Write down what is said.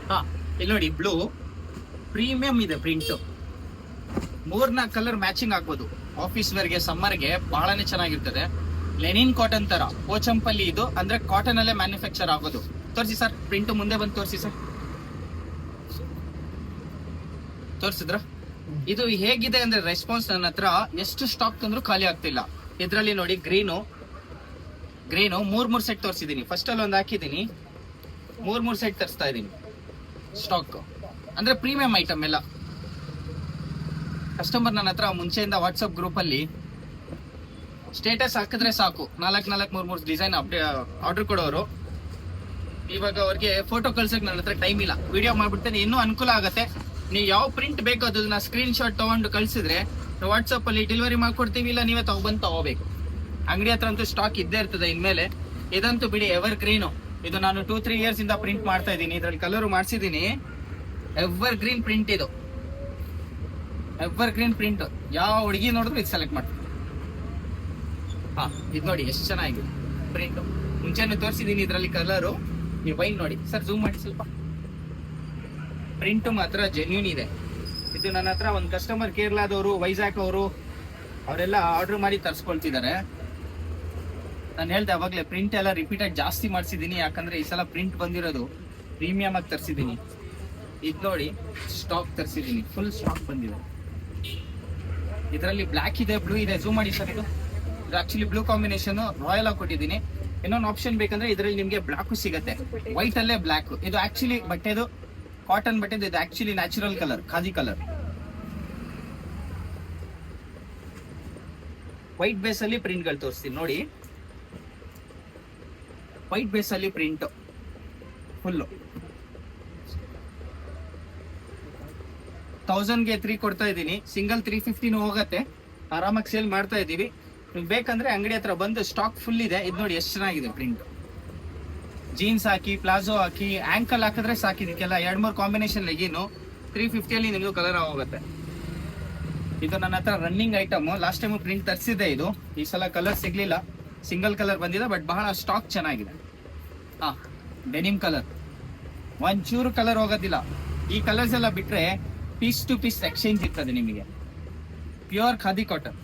ಹಾ, ಇಲ್ಲಿ ನೋಡಿ ಬ್ಲೂ ಪ್ರೀಮಿಯಂ ಇದೆ ಪ್ರಿಂಟ್. 3-4 ಕಲರ್ ಮ್ಯಾಚಿಂಗ್ ಆಗ್ಬೋದು. ಆಫೀಸ್ ವೇರ್ಗೆ, ಸಮ್ಮರ್ಗೆ ಬಹಳನೇ ಚೆನ್ನಾಗಿರ್ತದೆ. ಲೆನಿನ್ ಕಾಟನ್ ತರ ಪೋಚಂಪಲ್ಲಿ ಇದು, ಅಂದ್ರೆ ಕಾಟನ್ ಅಲ್ಲೇ ಮ್ಯಾನುಫ್ಯಾಕ್ಚರ್ ಆಗೋದು. ತೋರಿಸಿ ಸರ್, ಪ್ರಿಂಟ್ ಮುಂದೆ ಬಂದು ತೋರಿಸಿ ಸರ್. ತೋರಿಸಿದ್ರ? ಇದು ಹೇಗಿದೆ ಅಂದ್ರೆ ರೆಸ್ಪಾನ್ಸ್ ನನ್ನ ಹತ್ರ ಎಷ್ಟು ಸ್ಟಾಕ್ ತಂದ್ರು ಖಾಲಿ ಆಗ್ತಿಲ್ಲ. ಇದ್ರಲ್ಲಿ ನೋಡಿ ಗ್ರೀನು 3 ಸೆಟ್ ತೋರಿಸಿದೀನಿ. ಫಸ್ಟ್ ಅಲ್ಲಿ ಒಂದು ಹಾಕಿದೀನಿ, 3 ಸೆಟ್ ತರಿಸ್ತಾ ಇದೀನಿ ಸ್ಟಾಕ್. ಅಂದ್ರೆ ಪ್ರೀಮಿಯಂ ಐಟಮ್ ಎಲ್ಲ. ಕಸ್ಟಮರ್ ನನ್ನ ಹತ್ರ ಮುಂಚೆಯಿಂದ ವಾಟ್ಸಪ್ ಗ್ರೂಪ್ ಅಲ್ಲಿ ಸ್ಟೇಟಸ್ ಹಾಕಿದ್ರೆ ಸಾಕು, 4 ಡಿಸೈನ್ ಆರ್ಡರ್ ಕೊಡೋರು. ಇವಾಗ ಅವ್ರಿಗೆ ಫೋಟೋ ಕಳ್ಸಕ್ ನನ್ನ ಹತ್ರ ಟೈಮ್ ಇಲ್ಲ, ವಿಡಿಯೋ ಮಾಡ್ಬಿಡ್ತೇನೆ. ಇನ್ನೂ ಅನುಕೂಲ ಆಗತ್ತೆ. ನೀವು ಯಾವ ಪ್ರಿಂಟ್ ಬೇಕೋ ಅದನ್ನ ಸ್ಕ್ರೀನ್ ಶಾಟ್ ತಗೊಂಡು ಕಳ್ಸಿದ್ರೆ ವಾಟ್ಸಪ್ ಅಲ್ಲಿ ಡೆಲಿವರಿ ಮಾಡ್ಕೊಡ್ತೀವಿ, ಇಲ್ಲ ನೀವೇ ತಗೋಬೇಕು. ಅಂಗಡಿ ಹತ್ರ ಅಂತೂ ಸ್ಟಾಕ್ ಇದ್ದೇ ಇರ್ತದೆ. ಇನ್ಮೇಲೆ ಇದಂತೂ ಬಿಡಿ, ಎವರ್ ಗ್ರೀನು. ಇದು ನಾನು 2-3 ಇಯರ್ಸ್ ಇಂದ ಪ್ರಿಂಟ್ ಮಾಡ್ತಾ ಇದ್ದೀನಿ. ಇದ್ರಲ್ಲಿ ಕಲರ್ ಮಾಡಿಸಿದೀನಿ. ಎವರ್ ಗ್ರೀನ್ ಪ್ರಿಂಟ್ ಇದು, ಎವರ್ ಗ್ರೀನ್ ಪ್ರಿಂಟ್. ಯಾವ ಹುಡುಗಿ ನೋಡಿದ್ರು ಇದು ಸೆಲೆಕ್ಟ್ ಮಾಡ್ತೀನಿ. ಹಾ, ಇದು ನೋಡಿ ಎಷ್ಟು ಚೆನ್ನಾಗಿದೆ ಪ್ರಿಂಟ್. ಮುಂಚೆನೆ ತೋರಿಸಿದೀನಿ ಇದ್ರಲ್ಲಿ ಕಲರು. ನೀವು ವೈನ್ ನೋಡಿ ಸರ್, ಜೂಮ್ ಮಾಡಿ ಸ್ವಲ್ಪ. ಪ್ರಿಂಟ್ ಮಾತ್ರ ಜೆನ್ಯೂನ್ ಇದೆ. ಇದು ನನ್ನ ಹತ್ರ ಒಂದು ಕಸ್ಟಮರ್ ಕೇರಳದವರು, ವೈಜಾಗ್ ಅವರು, ಅವರೆಲ್ಲ ಆರ್ಡರ್ ಮಾಡಿ ತರಿಸ್ಕೊಳ್ತಿದ್ದಾರೆ. ನಾನು ಹೇಳ್ದೆ ಅವಾಗಲೇ, ಪ್ರಿಂಟ್ ಎಲ್ಲ ರಿಪೀಟೆಡ್ ಜಾಸ್ತಿ ಮಾಡಿಸಿದ್ದೀನಿ. ಯಾಕಂದ್ರೆ ಈ ಸಲ ಪ್ರಿಂಟ್ ಬಂದಿರೋದು ಪ್ರೀಮಿಯಂ ಆಗಿ ತರಿಸಿದ್ದೀನಿ. ಇದು ನೋಡಿ ಸ್ಟಾಕ್ ತರಿಸಿದ್ದೀನಿ, ಫುಲ್ ಸ್ಟಾಕ್ ಬಂದಿದೆ. ಇದರಲ್ಲಿ ಬ್ಲ್ಯಾಕ್ ಇದೆ, ಬ್ಲೂ ಇದೆ. ಜೂಮ್ ಮಾಡಿ ಸರ್. ಇದು ಆಕ್ಚುಲಿ ಬ್ಲೂ ಕಾಂಬಿನೇಷನ್ ರಾಯಲ್ ಆಗಿ ಕೊಟ್ಟಿದ್ದೀನಿ. ಇನ್ನೊಂದು ಆಪ್ಷನ್ ಬೇಕಂದ್ರೆ ಇದರಲ್ಲಿ ನಿಮಗೆ ಬ್ಲಾಕ್ ಸಿಗುತ್ತೆ, ವೈಟ್ ಅಲ್ಲೇ ಬ್ಲಾಕ್. ಇದು ಆಕ್ಚುಲಿ ಬಟ್ಟೆದು ಕಾಟನ್ ಬಟ್ಟೆದು, ಇದು actually natural colour, khadi colour. White base ಅಲ್ಲಿ ಪ್ರಿಂಟ್ ಗಳು ತೋರಿಸ್ತೀನಿ ನೋಡಿ. ವೈಟ್ ಬೇಸ್ ಅಲ್ಲಿ ಪ್ರಿಂಟ್ ಫುಲ್ 1000ಗೆ 3 ಕೊಡ್ತಾ ಇದ್ದೀನಿ. ಸಿಂಗಲ್ 350 ಹೋಗತ್ತೆ, ಆರಾಮಾಗಿ ಸೇಲ್ ಮಾಡ್ತಾ ಇದೀವಿ. ಬೇಕಂದ್ರೆ ಅಂಗಡಿ ಹತ್ರ ಬಂದು ಸ್ಟಾಕ್ ಫುಲ್ ಇದೆ. ಇದು ನೋಡಿ ಎಷ್ಟು ಚೆನ್ನಾಗಿದೆ ಪ್ರಿಂಟ್. ಜೀನ್ಸ್ ಹಾಕಿ, ಪ್ಲಾಜೋ ಹಾಕಿ, ಆಂಕಲ್ ಹಾಕಿದ್ರೆ ಸಾಕು. ಇದಕ್ಕೆಲ್ಲ 2-3 ಕಾಂಬಿನೇಷನ್ ಲೆಗಿನು 350 ಅಲ್ಲಿ ನಿಮ್ದು ಕಲರ್ ಹೋಗುತ್ತೆ. ಇದು ನನ್ನ ಹತ್ರ running item. Last time print ತರಿಸಿದೆ. ಇದು ಈ ಸಲ ಕಲರ್ ಸಿಗ್ಲಿಲ್ಲ, ಸಿಂಗಲ್ ಕಲರ್ ಬಂದಿದೆ. ಬಟ್ ಬಹಳ ಸ್ಟಾಕ್ ಚೆನ್ನಾಗಿದೆ. ಹಾ, ಡೆನಿಮ್ ಕಲರ್ ಒಂಚೂರು ಕಲರ್ ಹೋಗೋದಿಲ್ಲ. ಈ ಕಲರ್ಸ್ ಎಲ್ಲ ಬಿಟ್ರೆ ಪೀಸ್ ಟು ಪೀಸ್ ಎಕ್ಸ್ಚೇಂಜ್ ಇರ್ತದೆ ನಿಮಗೆ. Pure khadi cotton.